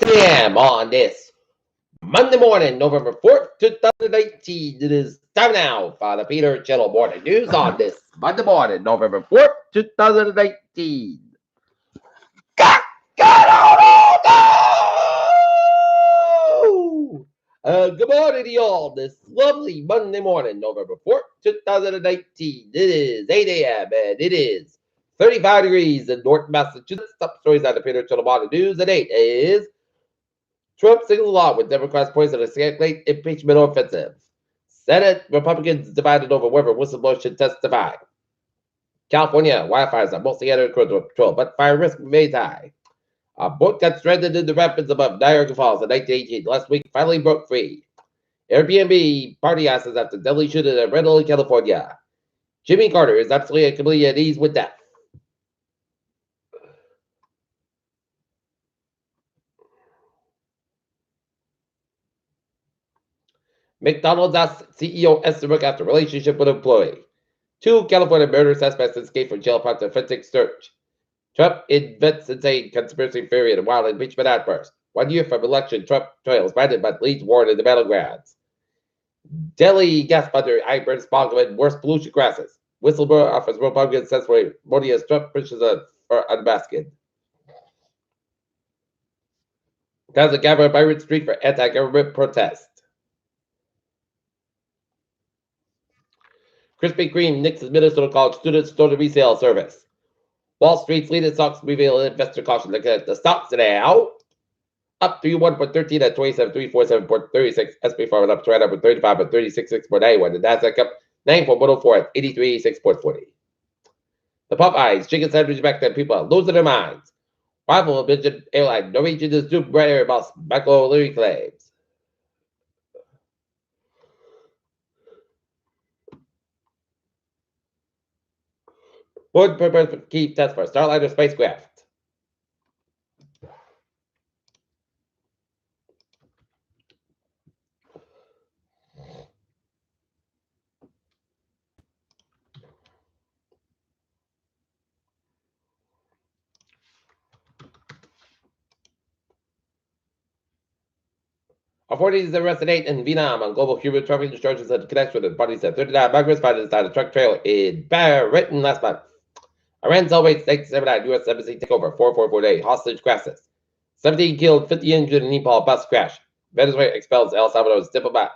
p.m. on this Monday morning, November 4th, 2019. It is time now for the Peter Channel Morning News on this Monday morning, November 4th, 2019. Got good morning to y'all this lovely Monday morning, November 4th, 2019. It is 8 a.m. and it is 35 degrees in North Massachusetts. Top stories on the Peter Channel Morning News at 8 is Trump sings along with Democrats poison a late impeachment offensive. Senate Republicans divided over whether whistleblowers should testify. California wildfires are mostly under control, but fire risk remains high. A boat got stranded in the rapids above Niagara Falls in 1918. Last week, finally broke free. Airbnb party asses after deadly shooting in Redwood, California. Jimmy Carter is absolutely and completely at ease with death. McDonald's asks CEO Estabrook after relationship with employee. 2 California murder suspects escaped from jail after forensic search. Trump invents insane conspiracy theory and wild impeachment outburst. 1 year from election, Trump trails Biden but leads war in the battlegrounds. Delhi gas funder Ivan Spogman worst pollution crisis. Whistleblower offers Republican testimony as Trump pushes for unmasking. Gaza gather Byron Street for anti-government protest. Krispy Kreme nixes Minnesota college students stole the resale service. Wall Street's leading stocks reveal investor caution. Looking at the stocks now. Up 31.13 at 27.347.36. SP 5 up 29.35 at 36.6.81. The Nasdaq up 9.104 at 83.86.40. The Popeyes chicken sandwich back then people are losing their minds. Rival Norwegian airline Norwegian is duped by air boss Michael O'Leary claims. Wood purpose key test for Starliner spacecraft. Authorities arrested 8 in Vietnam on global human trafficking charges in connection with the parties at 39 migrants found inside a truck trailer in Britain last month. Iran celebrates 1979 U.S. Embassy takeover 444-day hostage crisis. 17 killed, 50 injured in Nepal bus crash. Venezuela expels El Salvador's diplomats.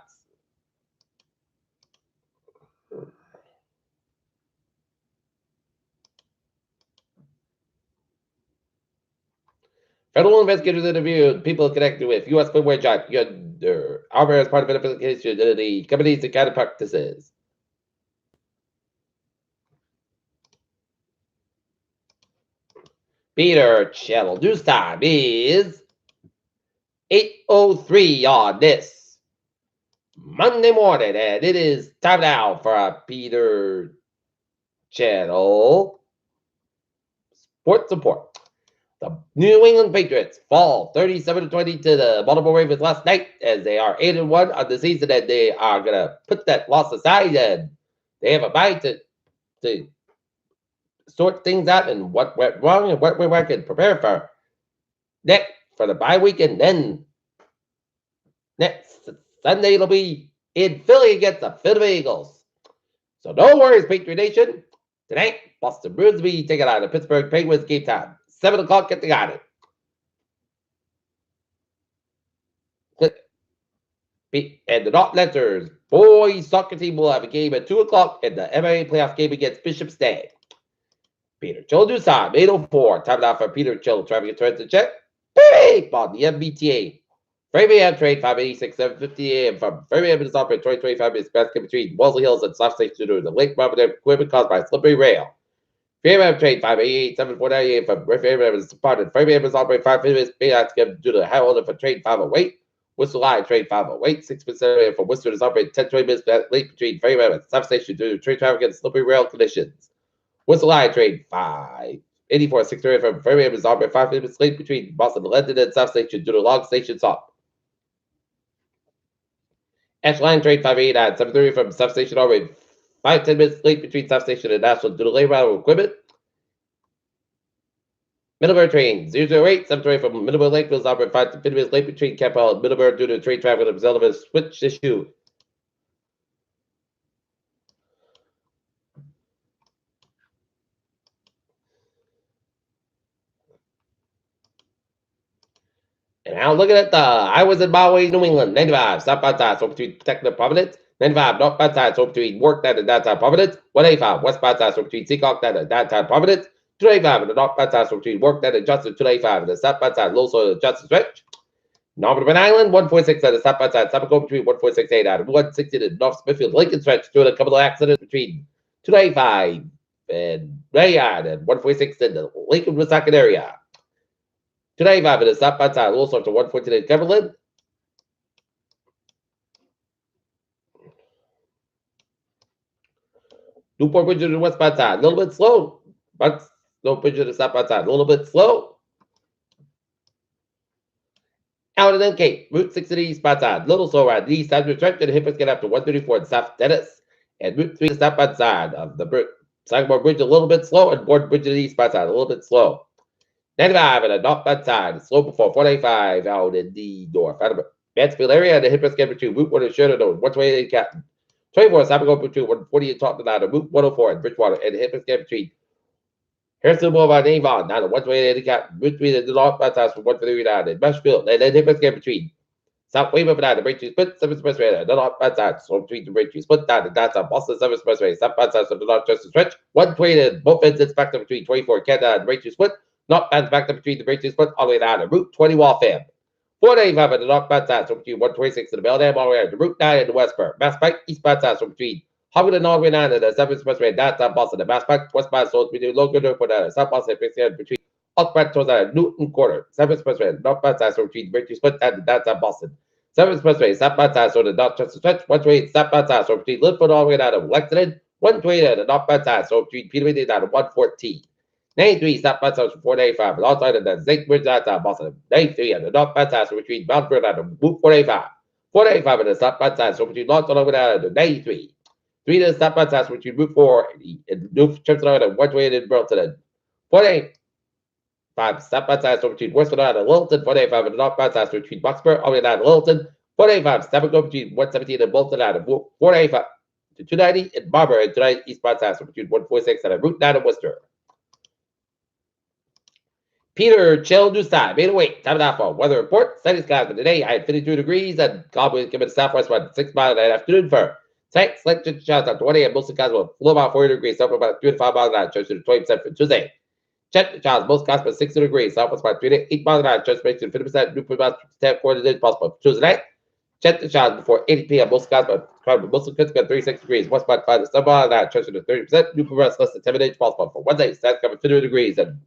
Federal investigators interviewed people connected with U.S. footwear giant Under Armour as part of an investigation into the company's accounting practices. Peter Channel News time is 8:03 on this Monday morning, and it is time now for a Peter Channel Sports Report. The New England Patriots fall 37-20 to the Baltimore Ravens last night as they are 8-1 on the season, and they are going to put that loss aside, and they have a bye to sort things out and what went wrong and what we can prepare for the bye week, and then next Sunday it'll be in Philly against the Philadelphia Eagles. So no worries, Patriot Nation. Tonight, Boston Bruins will be taking on the Pittsburgh Penguins game time. 7 o'clock, get the got it. And the North Letters boys soccer team will have a game at 2 o'clock in the MMA playoff game against Bishop's Day. Peter Chill News time, 8:04. Time now for Peter Chill traffic turns to check. Beep on the MBTA. Framingham trade 586 750 a.m. from Framingham to Southbridge 2025 is basket between Wellesley Hills and South Station due to the lake property equipment caused by slippery rail. Framingham trade 588 749 a.m. from Framingham is spotted. Framingham is operating 5 minutes due to the high order for trade 508. Worcester Line trade 508 6% from Worcester is operating 10-20 minutes late between Framingham and South Station due to trade traffic and slippery rail conditions. Worcester Line trade 584 6 from Framingham is operating 5 minutes late between Boston and London and South Station due to long station stop. Ash Line trade 589 730 from South Station operating 5-10 minutes late between South Station and Nashville due to labor out of equipment. Middleburg train 008, 728 from Middleburg Lakeville, operated 5 to 50 minutes late between Campbell and Middleburg due to train traffic and result of a switch issue. And now looking at I was in Byway, New England, 95, southbound side, so between Protective Providence, 95, northbound side, so between Work and downtown Providence, 185, westbound side, so between Seacock and downtown Providence, 285, and the northbound side, so between Work and Justice, 285, and the southbound side, low so Justice Stretch. Northern Island, 146 at the southbound side, Subico between 1468 out of 160 to North Smithfield, Lincoln Stretch, doing a couple of accidents between 295 and Rayyard and 146 in the Lincoln, Wisconsin area. 295 in the southbound side, all sorts of 114 in Cumberland. Newport Bridge to the westbound side, a little bit slow, but no bridge to the southbound side, a little bit slow. Out of the Cape, Route 6 to the eastbound side, little slow ride. The east side of the stretch, and the Hippos get after 134 in South Dennis. And Route 3 to the southbound side of the Sagamore Bridge, a little bit slow, and Board Bridge to the eastbound side, a little bit slow. 95 and the northbound side, slow before 485 out in the north. Out of Mansfield area, and the Hippos get between Route 1 and Sheridan, 128 in Captain. 24 Sagamore between 140 and Taunton out of Route 104 in Bridgewater, and the Hippos get between Harrison Boulevard and Avon, down to 128 in Captain. Route 3 to the northbound side from 133 down in Marshfield, and then Hippos get between South Weymouth and down to Braintree Split, 7 Expressway, the northbound side, so between the Braintree Split down to downtown Boston, 7 Expressway, southbound side, so the north Justice Stretch, 120 both ends inspector between 24 Canada and Braintree Split, northbound inspector between the Braintree Split, all the way down to Route 20 Waltham. 485 at the northbound side, so between 126 and the Belldam, all the way to Route 9 in the Westburg. Mass Pike, eastbound side, so between Hubbard and all the way down to the 7 Expressway, downtown Boston, the Mass Pike, westbound, so between Logan Airport and South Boston, between Upfront towards Newton Quarter, 7 Expressway, northbound side, so between Braintree Split and downtown Boston. 7 Expressway, southbound side, so the north Justice Stretch, 128 southbound side, so between Linford all the way down to Lexington, 120 at the northbound side, so between Peterman down to 114. 93 southbound side, so 485, and outside of the Zinc Bridge downtown Boston. 93 at the northbound side, so between Mount Vernon down to Route 485. 485 at the southbound side, so between Lawson all the way down to 93. 3 to the southbound side, so between Route 4 and New Trips on 128 in Burlington. 485 southbound side, so between Westwood and Littleton. 485 at the northbound side, so between Boxburg all the way down to Littleton. 485 southbound between 117 and Bolton and 485 to 290 in Marlborough and 290 eastbound side, so between 146 and Route 9 in Worcester. Peter Chill News Time, 808, time and for weather report. Sunny skies for today. I had 52 degrees and cloud winds coming to southwest about 6 miles an afternoon for tonight. Slight chance after 20 and most skies will flow about 40 degrees, south about 3 to 5 miles an hour, to 20% for Tuesday. Check the most skies about 60 degrees, southwest about 3 to 8 miles an hour, chance makes it 50%, new about 10 quarters is possible for Tuesday night. Check the showers before 8 p.m. Most skies about most skies about 36 degrees, west about 5 to 7 miles an hour, chance to 30%, new less than 10 minutes possible for Wednesday. Skies cover 50 degrees and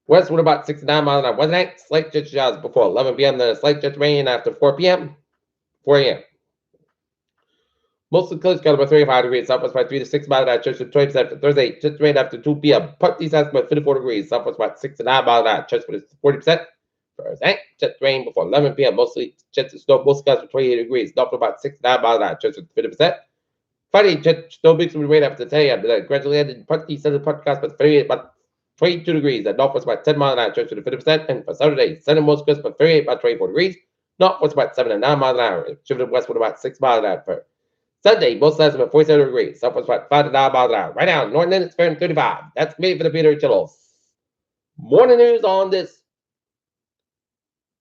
westward about 69 miles an hour Wednesday night. Slight chance showers before 11 p.m. Then a slight chance rain after 4 p.m. 4 a.m. Most of the clouds got about 35 degrees, southwest by 3 to 6 miles an hour, chance to 20% for Thursday. Chance rain after 2 p.m. Partly south about 54 degrees, southwest about 6 to 9 miles an hour, chance for 40%. Thursday, chance rain before 11 p.m. Mostly chance to snow, most skies for 28 degrees, north about 6 to 9 miles an hour, chance for 50%. Friday, chance snow mixed with rain after 10 a.m. Then gradually ended partly southern part clouds about 38, about 22 degrees, and northwest about 10 miles an hour, chance for 50%. And for Saturday, southern most skies about 38, about 24 degrees, northwest about 7 to 9 miles an hour, shifting westward about 6 miles an hour. For Sunday, both sides about 47 degrees, southwest about 5 to 9 miles an hour. Right now, Northern it's fair 35. That's me for the Peter Chills. Morning news on this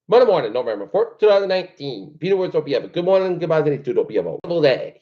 Monday morning, November 4th, 2019. Peter Woods, hope you have a good morning. Goodbye, 22. Hope you have a wonderful day.